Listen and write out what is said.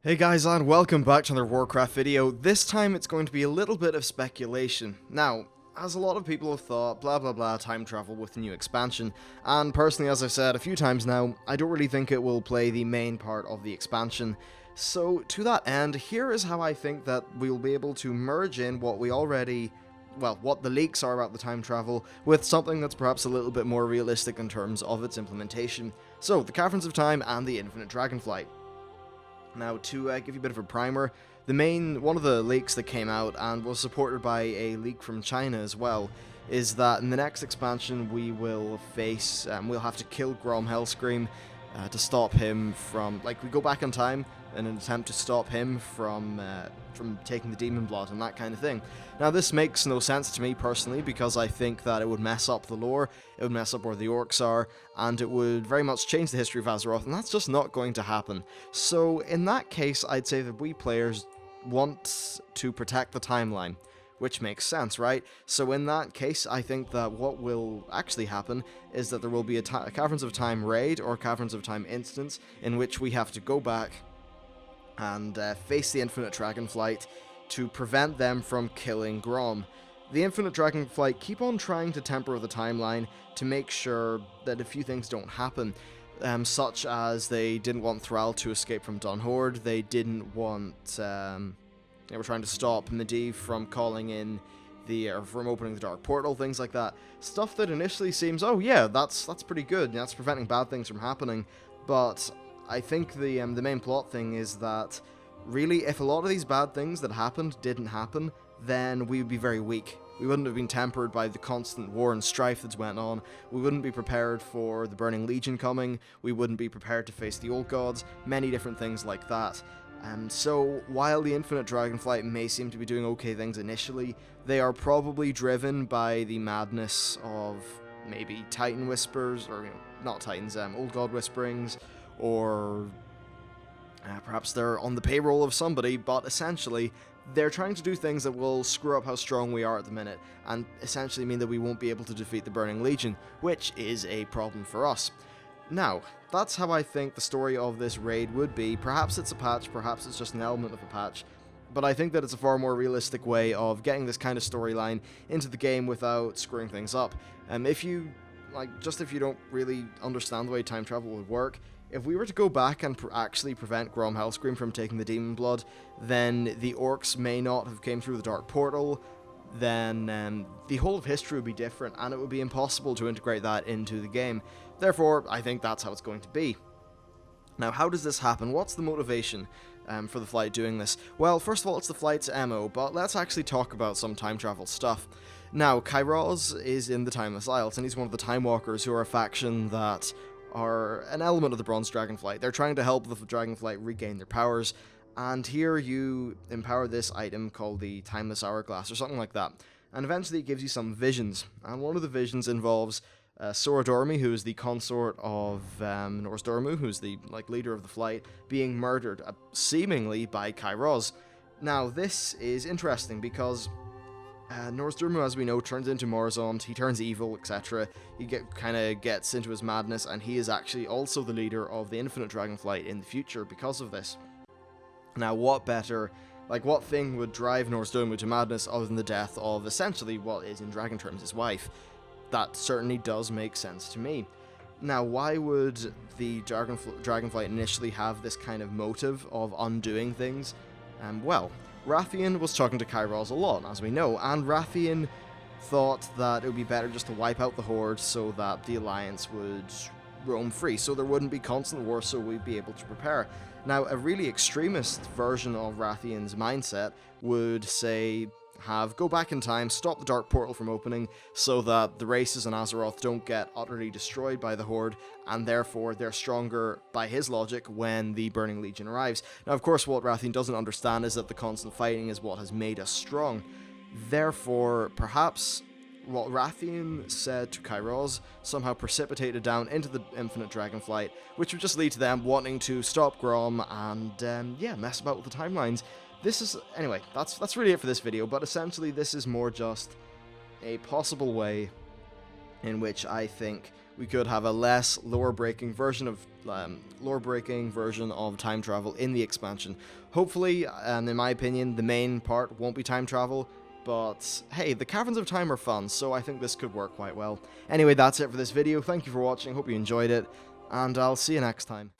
Hey guys, and welcome back to another Warcraft video. This time it's going to be a little bit of speculation. Now, as a lot of people have thought, blah blah blah, time travel with the new expansion, and personally, as I've said a few times now, I don't really think it will play the main part of the expansion. So, to that end, here is how I think that we'll be able to merge in what what the leaks are about the time travel, with something that's perhaps a little bit more realistic in terms of its implementation. So, the Caverns of Time and the Infinite Dragonflight. Now, to give you a bit of a primer, one of the leaks that came out, and was supported by a leak from China as well, is that in the next expansion we will face, we'll have to kill Grommash Hellscream to stop him from, we go back in time in an attempt to stop him from taking the demon blood and that kind of thing. Now, this makes no sense to me personally, because I think that it would mess up the lore, it would mess up where the orcs are, and it would very much change the history of Azeroth, and that's just not going to happen. So, in that case, I'd say that we players want to protect the timeline, which makes sense, right? So in that case, I think that what will actually happen is that there will be a Caverns of Time raid or Caverns of Time instance in which we have to go back and face the Infinite Dragonflight to prevent them from killing Grom. The Infinite Dragonflight keep on trying to temper the timeline to make sure that a few things don't happen, such as they didn't want Thrall to escape from Dunhorde, they didn't want, they were trying to stop Medivh from calling in from opening the Dark Portal, things like that. Stuff that initially seems, oh yeah, that's pretty good, that's preventing bad things from happening, but I think the main plot thing is that, really, if a lot of these bad things that happened didn't happen, then we would be very weak. We wouldn't have been tempered by the constant war and strife that's went on, we wouldn't be prepared for the Burning Legion coming, we wouldn't be prepared to face the Old Gods, many different things like that. So, while the Infinite Dragonflight may seem to be doing okay things initially, they are probably driven by the madness of maybe Titan Whispers, or, not Titans, Old God Whisperings, or perhaps they're on the payroll of somebody, but essentially, they're trying to do things that will screw up how strong we are at the minute, and essentially mean that we won't be able to defeat the Burning Legion, which is a problem for us. Now, that's how I think the story of this raid would be. Perhaps it's a patch, perhaps it's just an element of a patch, but I think that it's a far more realistic way of getting this kind of storyline into the game without screwing things up. If you don't really understand the way time travel would work, if we were to go back and actually prevent Grommash Hellscream from taking the demon blood, then the orcs may not have came through the Dark Portal, then the whole of history would be different, and it would be impossible to integrate that into the game. Therefore, I think that's how it's going to be. Now, how does this happen? What's the motivation for the flight doing this? Well, first of all, it's the flight's MO, but let's actually talk about some time travel stuff. Now, Kairos is in the Timeless Isles, and he's one of the Time Walkers, who are a faction that are an element of the Bronze Dragonflight. They're trying to help the Dragonflight regain their powers, and here you empower this item called the Timeless Hourglass, or something like that, and eventually it gives you some visions, and one of the visions involves Sora Dormi, who is the consort of Norse Dormu, who's the leader of the flight, being murdered, seemingly by Kairos. Now, this is interesting because Norse Dormu, as we know, turns into Morzond, he turns evil, etc. He kind of gets into his madness, and he is actually also the leader of the Infinite Dragonflight in the future because of this. Now, what thing would drive Norse Dormu to madness other than the death of, essentially, what is, in dragon terms, his wife? That certainly does make sense to me. Now, why would the Dragonflight initially have this kind of motive of undoing things? Well, Rathian was talking to Kairos a lot, as we know, and Rathian thought that it would be better just to wipe out the Horde so that the Alliance would roam free, so there wouldn't be constant war, so we'd be able to prepare. Now, a really extremist version of Rathian's mindset would say, go back in time, stop the Dark Portal from opening, so that the races in Azeroth don't get utterly destroyed by the Horde, and therefore they're stronger, by his logic, when the Burning Legion arrives. Now, of course, what Rathian doesn't understand is that the constant fighting is what has made us strong. Therefore, perhaps what Rathian said to Kairos somehow precipitated down into the Infinite Dragonflight, which would just lead to them wanting to stop Grom and, mess about with the timelines. Anyway, that's really it for this video, but essentially this is more just a possible way in which I think we could have a less lore-breaking version of time travel in the expansion. Hopefully, and in my opinion, the main part won't be time travel, but hey, the Caverns of Time are fun, so I think this could work quite well. Anyway, that's it for this video. Thank you for watching, hope you enjoyed it, and I'll see you next time.